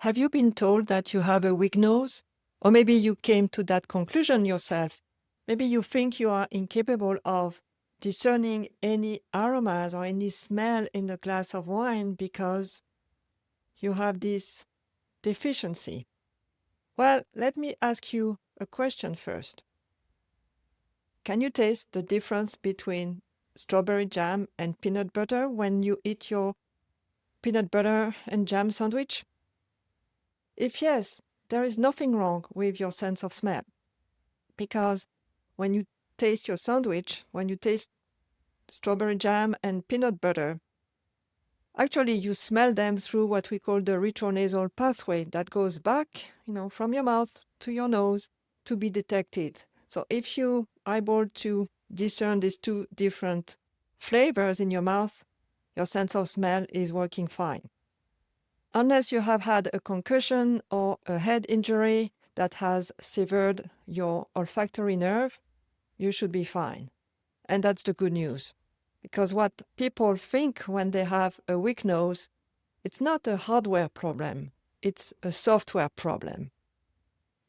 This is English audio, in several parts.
Have you been told that you have a weak nose? Or maybe you came to that conclusion yourself. Maybe you think you are incapable of discerning any aromas or any smell in a glass of wine because you have this deficiency. Well, let me ask you a question first. Can you taste the difference between strawberry jam and peanut butter when you eat your peanut butter and jam sandwich? If yes, there is nothing wrong with your sense of smell. Because when you taste your sandwich, when you taste strawberry jam and peanut butter, actually you smell them through what we call the retronasal pathway that goes back, from your mouth to your nose to be detected. So if you are able to discern these two different flavors in your mouth, your sense of smell is working fine. Unless you have had a concussion or a head injury that has severed your olfactory nerve, you should be fine. And that's the good news. Because what people think when they have a weak nose, it's not a hardware problem, it's a software problem.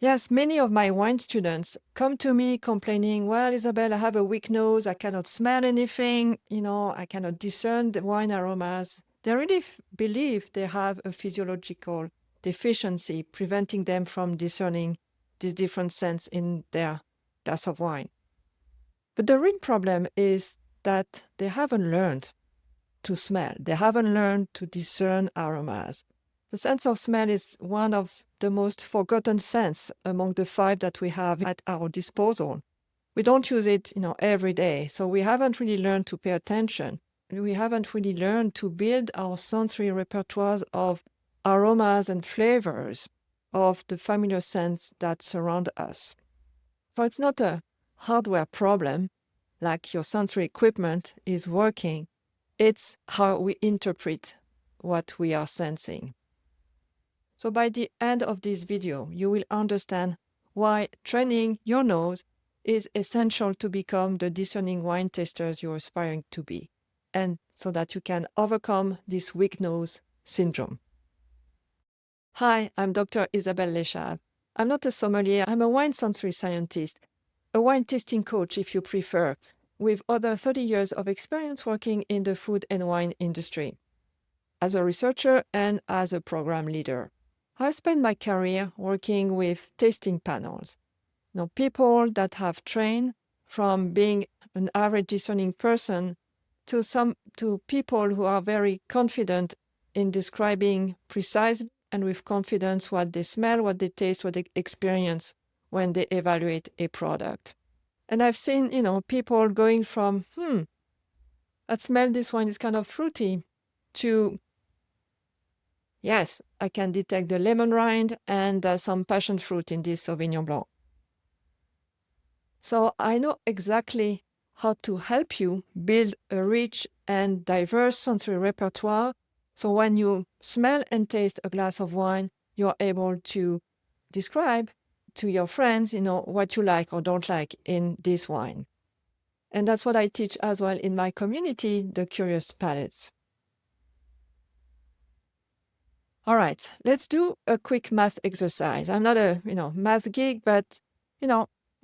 Yes, many of my wine students come to me complaining, well, Isabelle, I have a weak nose, I cannot smell anything, I cannot discern the wine aromas. They really believe they have a physiological deficiency preventing them from discerning these different scents in their glass of wine. But the real problem is that they haven't learned to smell. They haven't learned to discern aromas. The sense of smell is one of the most forgotten sense among the 5 that we have at our disposal. We don't use it, every day, so we haven't really learned to pay attention. We haven't really learned to build our sensory repertoires of aromas and flavors of the familiar scents that surround us. So it's not a hardware problem, like your sensory equipment is working. It's how we interpret what we are sensing. So by the end of this video, you will understand why training your nose is essential to become the discerning wine tasters you're aspiring to be, and so that you can overcome this weak nose syndrome. Hi, I'm Dr. Isabelle Lesschaeve. I'm not a sommelier, I'm a wine sensory scientist, a wine tasting coach if you prefer, with over 30 years of experience working in the food and wine industry, as a researcher and as a program leader. I spent my career working with tasting panels, people that have trained from being an average discerning person to people who are very confident in describing precisely and with confidence what they smell, what they taste, what they experience when they evaluate a product. And I've seen, people going from, I smell this wine is kind of fruity, to, yes, I can detect the lemon rind and some passion fruit in this Sauvignon Blanc. So I know exactly how to help you build a rich and diverse sensory repertoire. So when you smell and taste a glass of wine, you're able to describe to your friends, what you like or don't like in this wine. And that's what I teach as well in my community, the Curious Palates. All right, let's do a quick math exercise. I'm not a, math geek, but,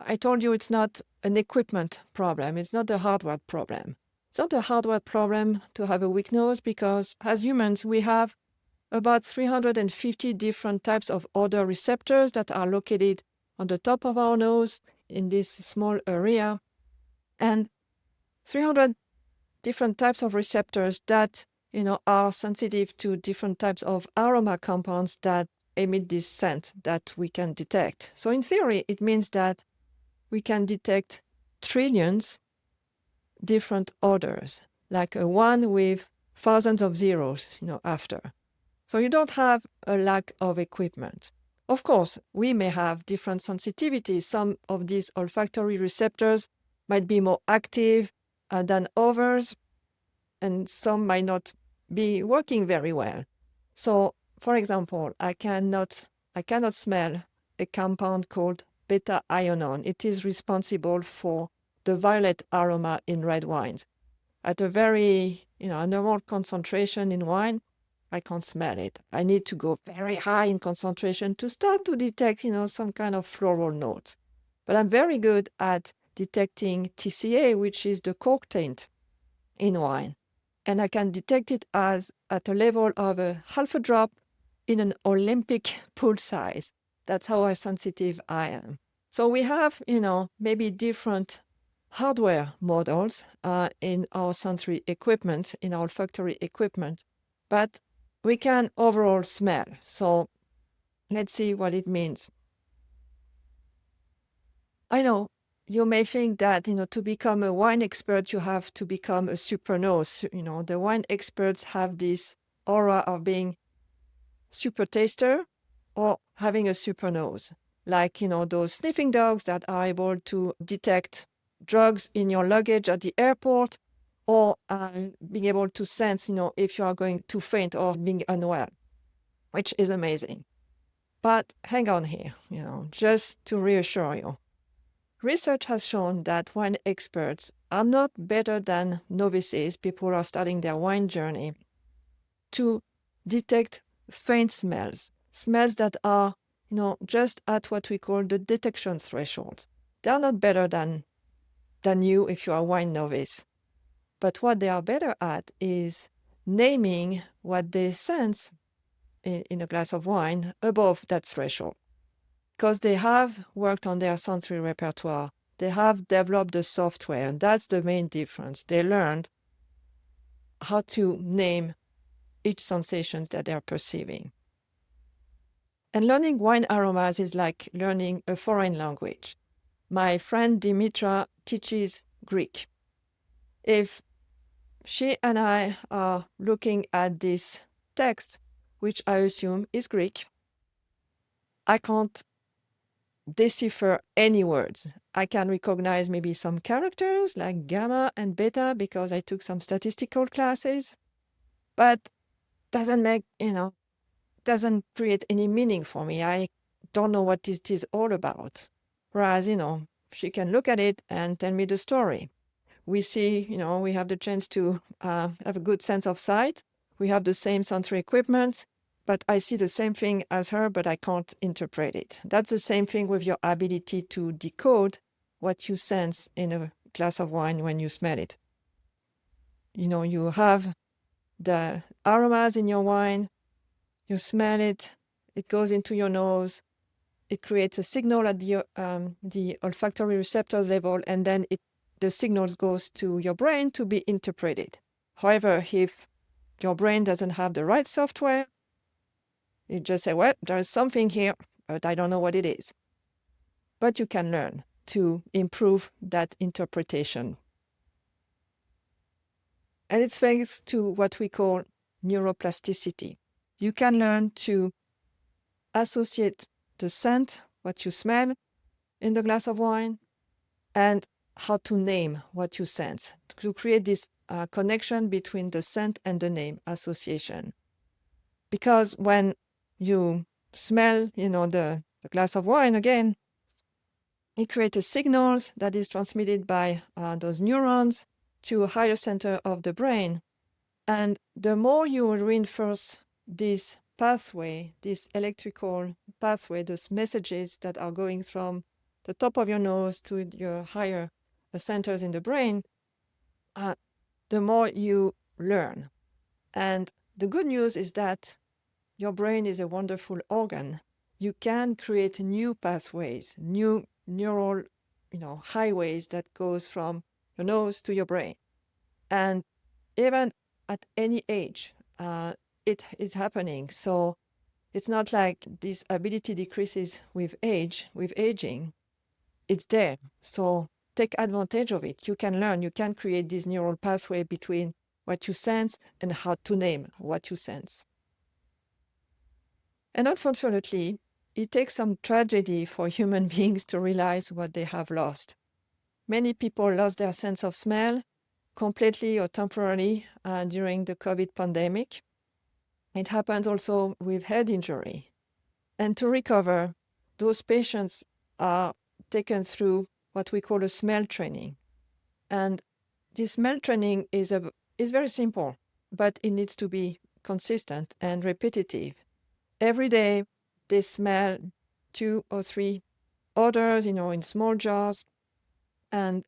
I told you it's not an equipment problem. It's not a hardware problem. It's not a hardware problem to have a weak nose because as humans, we have about 350 different types of odor receptors that are located on the top of our nose in this small area, and 300 different types of receptors that are sensitive to different types of aroma compounds that emit this scent that we can detect. So in theory, it means that we can detect trillions different odors, like a 1 with thousands of zeros, after. So you don't have a lack of equipment. Of course, we may have different sensitivities. Some of these olfactory receptors might be more active than others, and some might not be working very well. So, for example, I cannot smell a compound called beta-ionone. It is responsible for the violet aroma in red wines. At a very, a normal concentration in wine, I can't smell it. I need to go very high in concentration to start to detect, some kind of floral notes. But I'm very good at detecting TCA, which is the cork taint in wine. And I can detect it as at a level of a half a drop in an Olympic pool size. That's how sensitive I am. So we have, maybe different hardware models in our sensory equipment, in our olfactory equipment, but we can overall smell. So let's see what it means. I know you may think that, to become a wine expert, you have to become a super nose. The wine experts have this aura of being super taster or having a super nose. Like, those sniffing dogs that are able to detect drugs in your luggage at the airport, or being able to sense, if you are going to faint or being unwell, which is amazing. But hang on here, just to reassure you. Research has shown that wine experts are not better than novices, people who are starting their wine journey, to detect faint smells that are, just at what we call the detection threshold. They are not better than you if you are a wine novice. But what they are better at is naming what they sense in a glass of wine above that threshold. Because they have worked on their sensory repertoire. They have developed the software, and that's the main difference. They learned how to name each sensation that they're perceiving. And learning wine aromas is like learning a foreign language. My friend Dimitra teaches Greek. If she and I are looking at this text, which I assume is Greek, I can't decipher any words. I can recognize maybe some characters like gamma and beta because I took some statistical classes, but doesn't create any meaning for me. I don't know what it is all about. Whereas, she can look at it and tell me the story. We see, we have the chance to have a good sense of sight. We have the same sensory equipment, but I see the same thing as her, but I can't interpret it. That's the same thing with your ability to decode what you sense in a glass of wine when you smell it. You have the aromas in your wine, you smell it, it goes into your nose, it creates a signal at the olfactory receptor level, and then the signals goes to your brain to be interpreted. However, if your brain doesn't have the right software, you just say, well, there's something here, but I don't know what it is. But you can learn to improve that interpretation. And it's thanks to what we call neuroplasticity. You can learn to associate the scent, what you smell in the glass of wine, and how to name what you sense, to create this connection between the scent and the name association. Because when you smell, the glass of wine again, it creates a signal that is transmitted by those neurons to a higher center of the brain. And the more you reinforce this pathway, this electrical pathway, those messages that are going from the top of your nose to your higher centers in the brain, the more you learn. And the good news is that your brain is a wonderful organ. You can create new pathways, new neural, highways that goes from your nose to your brain. And even at any age, it is happening. So it's not like this ability decreases with aging. It's there. So take advantage of it. You can learn, you can create this neural pathway between what you sense and how to name what you sense. And unfortunately, it takes some tragedy for human beings to realize what they have lost. Many people lost their sense of smell completely or temporarily during the COVID pandemic. It happens also with head injury. And to recover, those patients are taken through what we call a smell training. And this smell training is very simple, but it needs to be consistent and repetitive. Every day they smell 2 or 3 odors, in small jars, and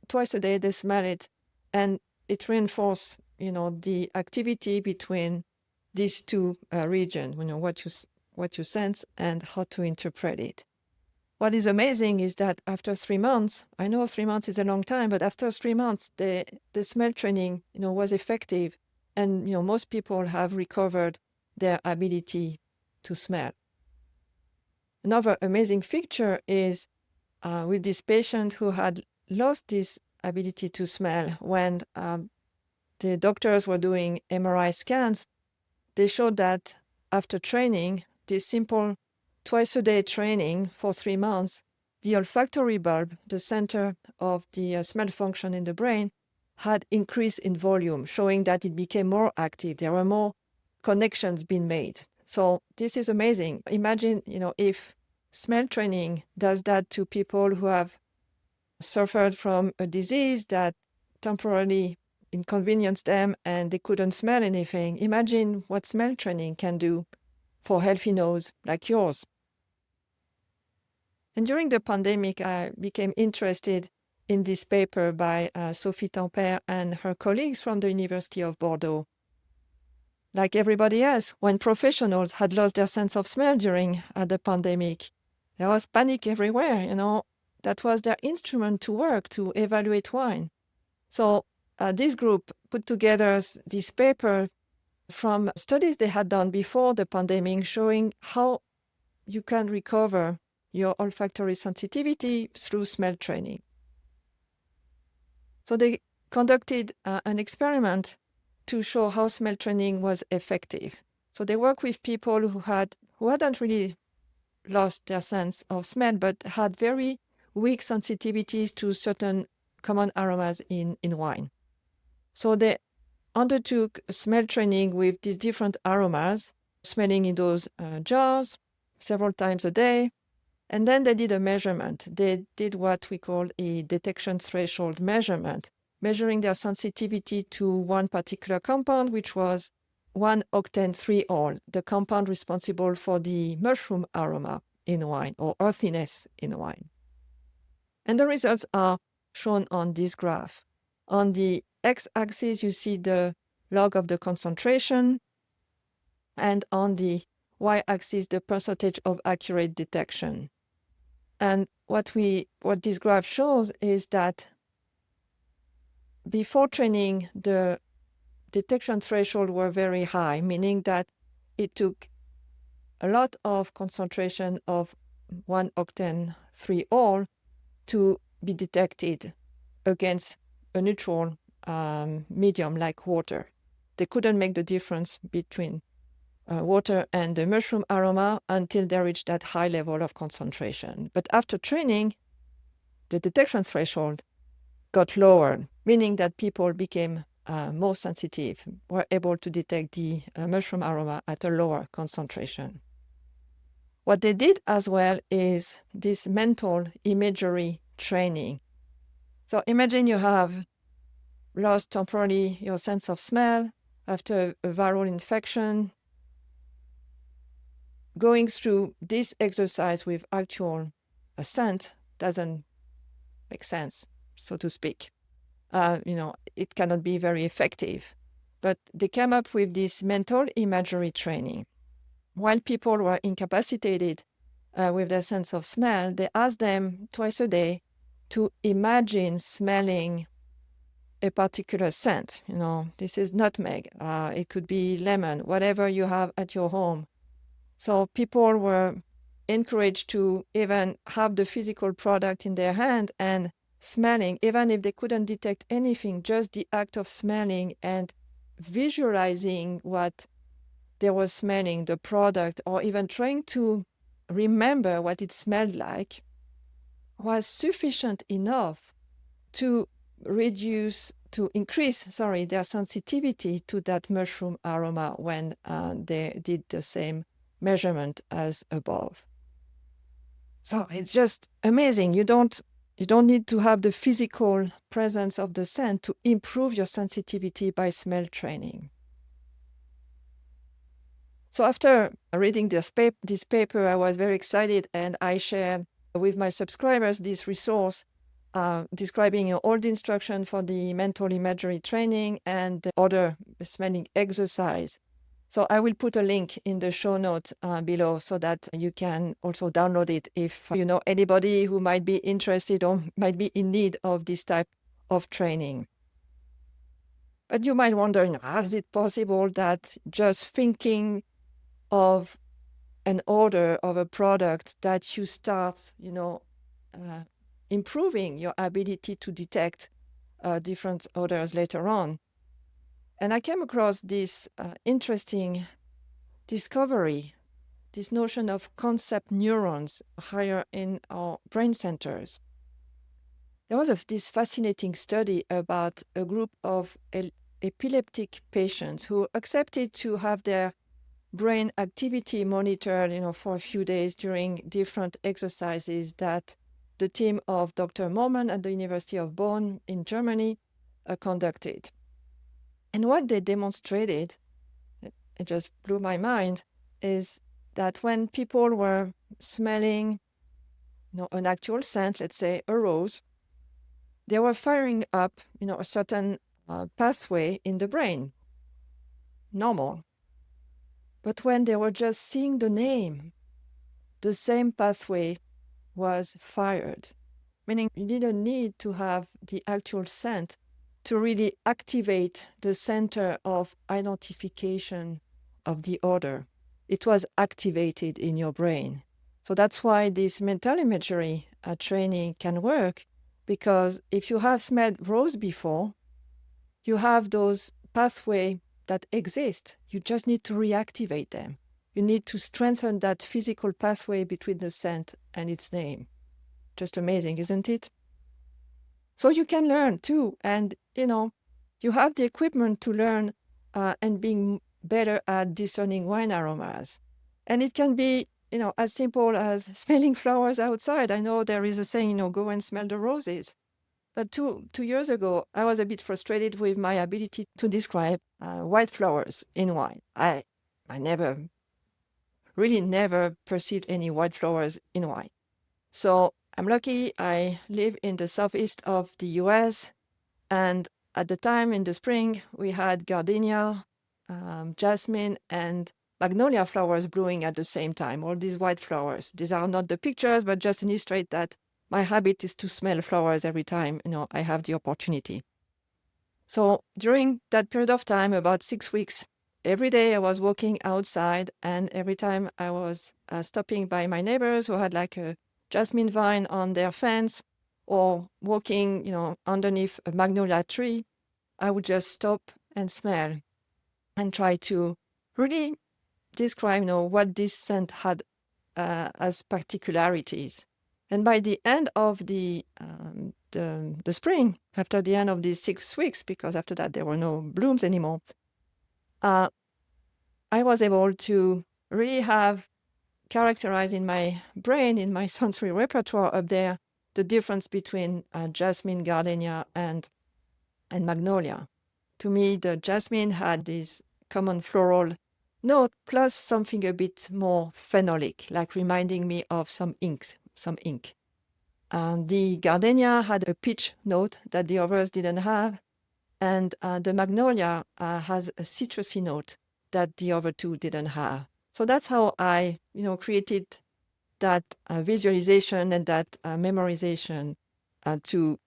twice a day they smell it, and it reinforces, the activity between these two regions, what you sense and how to interpret it. What is amazing is that after 3 months, I know 3 months is a long time, but after 3 months, the smell training, was effective, and most people have recovered their ability to smell. Another amazing feature is with this patient who had lost this ability to smell when the doctors were doing MRI scans. They showed that after training, this simple twice-a-day training for 3 months, the olfactory bulb, the center of the smell function in the brain, had increased in volume, showing that it became more active. There were more connections being made. So this is amazing. Imagine, if smell training does that to people who have suffered from a disease that temporarily inconvenienced them and they couldn't smell anything. Imagine what smell training can do for healthy nose like yours. And during the pandemic, I became interested in this paper by Sophie Tampere and her colleagues from the University of Bordeaux. Like everybody else, when professionals had lost their sense of smell during the pandemic, there was panic everywhere, That was their instrument to work to evaluate wine. So this group put together this paper from studies they had done before the pandemic, showing how you can recover your olfactory sensitivity through smell training. So they conducted an experiment to show how smell training was effective. So they worked with people who hadn't really lost their sense of smell, but had very weak sensitivities to certain common aromas in wine. So they undertook smell training with these different aromas, smelling in those jars several times a day. And then they did a measurement. They did what we call a detection threshold measurement, measuring their sensitivity to one particular compound, which was 1-octane 3-ol, the compound responsible for the mushroom aroma in wine or earthiness in wine. And the results are shown on this graph. On the x-axis, you see the log of the concentration, and on the y-axis, the percentage of accurate detection. And what this graph shows is that before training, the detection threshold were very high, meaning that it took a lot of concentration of 1-octane 3-ol to be detected against a neutral medium like water. They couldn't make the difference between water and the mushroom aroma until they reached that high level of concentration. But after training, the detection threshold got lower, meaning that people became more sensitive, were able to detect the mushroom aroma at a lower concentration. What they did as well is this mental imagery training. So imagine you have lost temporarily your sense of smell after a viral infection. Going through this exercise with actual scent doesn't make sense, so to speak. It cannot be very effective. But they came up with this mental imagery training. While people were incapacitated with their sense of smell, they asked them twice a day to imagine smelling a particular scent. This is nutmeg. It could be lemon, whatever you have at your home. So people were encouraged to even have the physical product in their hand and smelling, even if they couldn't detect anything, just the act of smelling and visualizing what they were smelling, the product, or even trying to remember what it smelled like, was sufficient enough to increase their sensitivity to that mushroom aroma when they did the same measurement as above. So it's just amazing. You don't need to have the physical presence of the scent to improve your sensitivity by smell training. So after reading this paper, I was very excited, and I shared with my subscribers this resource describing all the instruction for the mental imagery training and the other smelling exercise. So I will put a link in the show notes below so that you can also download it if you know anybody who might be interested or might be in need of this type of training. But you might wonder, is it possible that just thinking of an order of a product that you start, improving your ability to detect different odors later on? And I came across this interesting discovery, this notion of concept neurons higher in our brain centers. There was this fascinating study about a group of epileptic patients who accepted to have their brain activity monitored, for a few days during different exercises that the team of Dr. Morman at the University of Bonn in Germany conducted. And what they demonstrated, it just blew my mind, is that when people were smelling an actual scent, let's say a rose, they were firing up a certain pathway in the brain, normal. But when they were just seeing the name, the same pathway was fired, meaning you didn't need to have the actual scent to really activate the center of identification of the odor. It was activated in your brain. So that's why this mental imagery training can work, because if you have smelled rose before, you have those pathways that exist. You just need to reactivate them. You need to strengthen that physical pathway between the scent and its name. Just amazing, isn't it? So you can learn too. And, you have the equipment to learn and being better at discerning wine aromas. And it can be, as simple as smelling flowers outside. I know there is a saying, go and smell the roses. But two years ago, I was a bit frustrated with my ability to describe white flowers in wine. I never perceived any white flowers in wine. So I'm lucky I live in the southeast of the US. And at the time in the spring, we had gardenia, jasmine, and magnolia flowers blooming at the same time, all these white flowers. These are not the pictures, but just illustrate that my habit is to smell flowers every time I have the opportunity. So during that period of time, about 6 weeks, every day I was walking outside, and every time I was stopping by my neighbors who had like a jasmine vine on their fence, or walking, underneath a magnolia tree, I would just stop and smell and try to really describe, what this scent had as particularities. And by the end of the spring, after the end of these 6 weeks, because after that there were no blooms anymore, I was able to really have characterized in my brain, in my sensory repertoire up there, the difference between jasmine, gardenia, and magnolia. To me, the jasmine had this common floral note plus something a bit more phenolic, like reminding me of some ink. The gardenia had a peach note that the others didn't have, and the magnolia has a citrusy note that the other two didn't have. So that's how I, created that visualization and that memorization to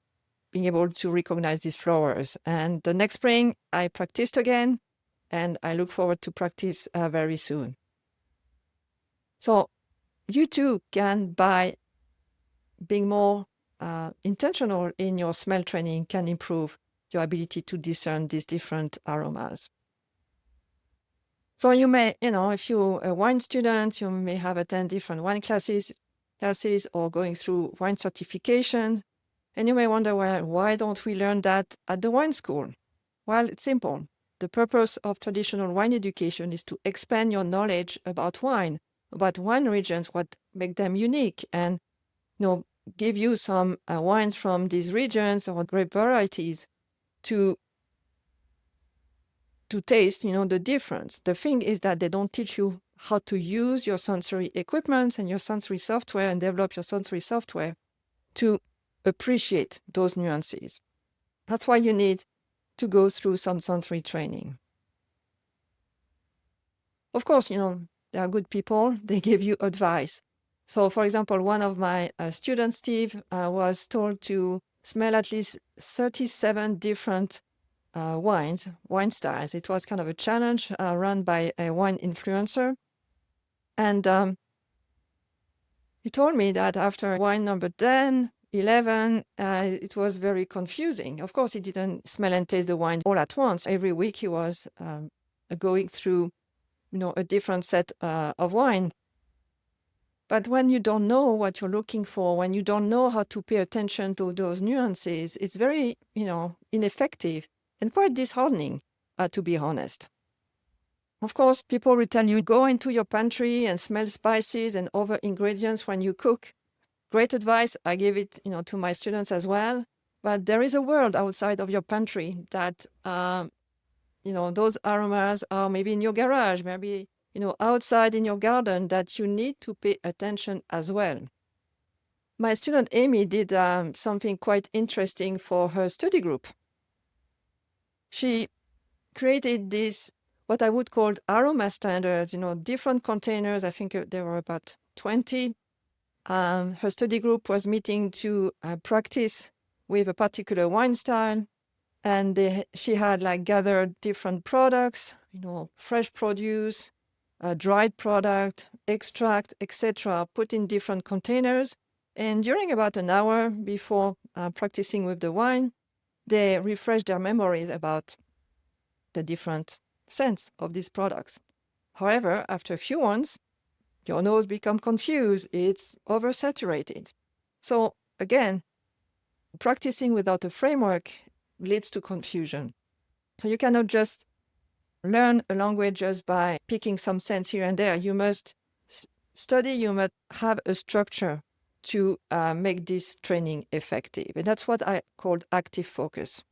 being able to recognize these flowers. And the next spring, I practiced again, and I look forward to practice very soon. So you too can, by being more intentional in your smell training, can improve your ability to discern these different aromas. So you may, if you're a wine student, you may have attended different wine classes or going through wine certifications. And you may wonder, well, why don't we learn that at the wine school? Well, it's simple. The purpose of traditional wine education is to expand your knowledge about wine regions, what make them unique, and give you some wines from these regions or grape varieties to to taste, the difference. The thing is that they don't teach you how to use your sensory equipment and your sensory software and develop your sensory software to appreciate those nuances. That's why you need to go through some sensory training. Of course, they are good people. They give you advice. So, for example, one of my students, Steve, was told to smell at least 37 different wine styles. It was kind of a challenge run by a wine influencer. And he told me that after wine number 10, 11, it was very confusing. Of course, he didn't smell and taste the wine all at once. Every week he was going through, a different set of wine. But when you don't know what you're looking for, when you don't know how to pay attention to those nuances, it's very, ineffective and quite disheartening, to be honest. Of course, people will tell you, go into your pantry and smell spices and other ingredients when you cook. Great advice. I give it, to my students as well. But there is a world outside of your pantry that, those aromas are maybe in your garage, maybe, outside in your garden, that you need to pay attention as well. My student Amy did something quite interesting for her study group. She created this, what I would call aroma standards, different containers. I think there were about 20. Her study group was meeting to practice with a particular wine style. And she had gathered different products, fresh produce, dried product, extract, etc., put in different containers. And during about an hour before practicing with the wine, they refreshed their memories about the different scents of these products. However, after a few ones, your nose becomes confused. It's oversaturated. So again, practicing without a framework leads to confusion. So you cannot just learn a language just by picking some scents here and there. You must study, you must have a structure to make this training effective. And that's what I called active focus.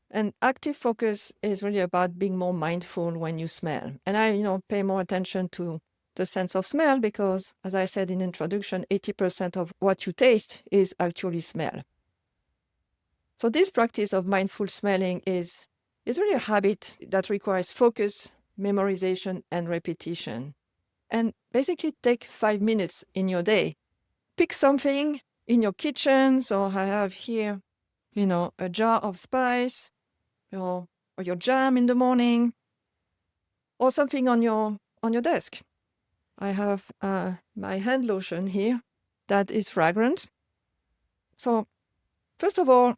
And active focus is really about being more mindful when you smell. And I, pay more attention to the sense of smell because, as I said in introduction, 80% of what you taste is actually smell. So this practice of mindful smelling is really a habit that requires focus, memorization, and repetition. And basically take 5 minutes in your day. Pick something in your kitchen. So I have here, a jar of spice, or your jam in the morning, or something on your desk. I have my hand lotion here that is fragrant. So first of all,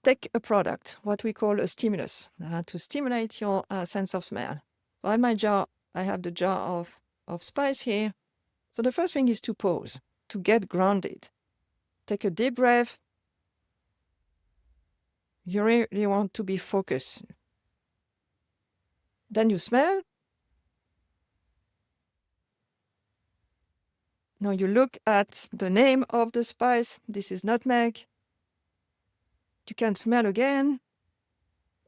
take a product, what we call a stimulus, to stimulate your sense of smell. So in my jar, I have the jar of spice here. So the first thing is to pause, to get grounded. Take a deep breath. You really want to be focused. Then you smell. Now you look at the name of the spice. This is nutmeg. You can smell again.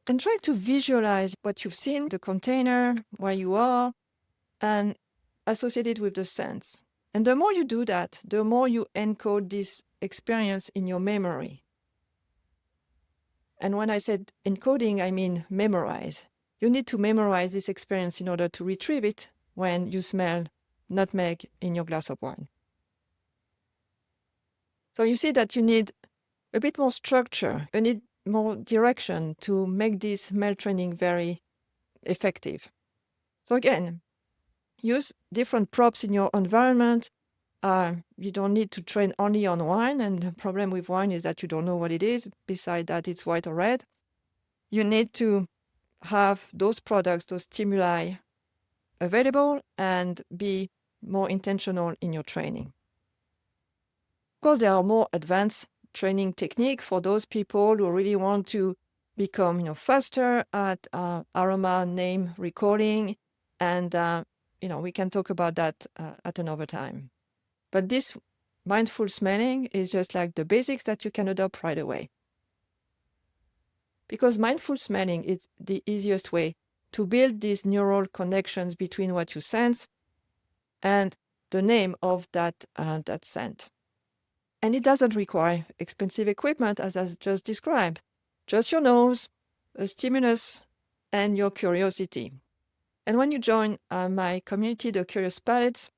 And try to visualize what you've seen, the container, where you are, and associate it with the sense. And the more you do that, the more you encode this experience in your memory. And when I said encoding, I mean memorize. You need to memorize this experience in order to retrieve it when you smell nutmeg in your glass of wine. So you see that you need a bit more structure, you need more direction to make this smell training very effective. So again, use different props in your environment. You don't need to train only on wine, and the problem with wine is that you don't know what it is. Besides that, it's white or red. You need to have those products, those stimuli available, and be more intentional in your training. Of course, there are more advanced training techniques for those people who really want to become, faster at aroma name recalling, and we can talk about that at another time. But this mindful smelling is just like the basics that you can adopt right away. because mindful smelling is the easiest way to build these neural connections between what you sense and the name of that scent. And it doesn't require expensive equipment, as I just described. Just your nose, a stimulus, and your curiosity. And when you join my community, the Curious Palates,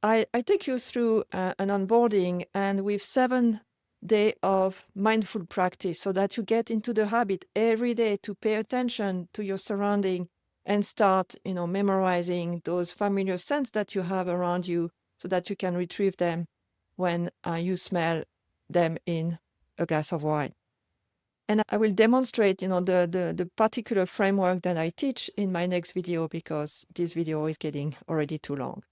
I take you through an onboarding, and with 7 days of mindful practice, so that you get into the habit every day to pay attention to your surrounding and start, memorizing those familiar scents that you have around you, so that you can retrieve them when you smell them in a glass of wine. And I will demonstrate, the particular framework that I teach in my next video, because this video is getting already too long.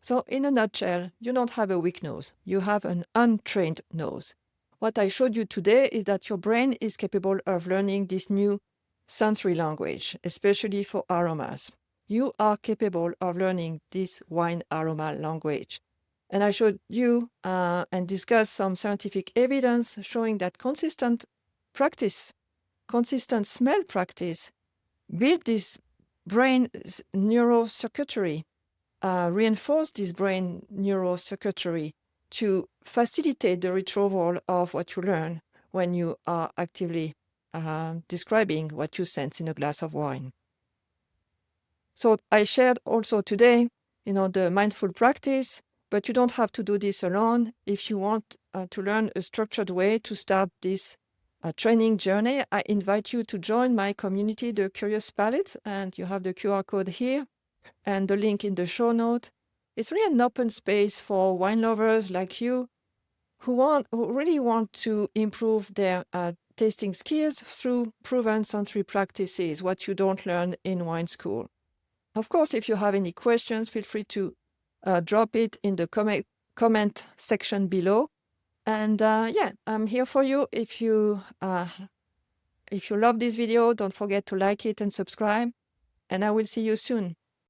So in a nutshell, you don't have a weak nose. You have an untrained nose. What I showed you today is that your brain is capable of learning this new sensory language, especially for aromas. You are capable of learning this wine aroma language. And I showed you and discussed some scientific evidence showing that consistent practice, consistent smell practice, build this brain neurocircuitry, reinforce this brain neurocircuitry to facilitate the retrieval of what you learn when you are actively describing what you sense in a glass of wine. So I shared also today, the mindful practice, but you don't have to do this alone. If you want to learn a structured way to start this training journey, I invite you to join my community, the Curious Palates, and you have the QR code here and the link in the show note. It's really an open space for wine lovers like you who really want to improve their tasting skills through proven sensory practices, what you don't learn in wine school. Of course, if you have any questions, feel free to drop it in the comment section below. And I'm here for you. If you love this video, don't forget to like it and subscribe. And I will see you soon.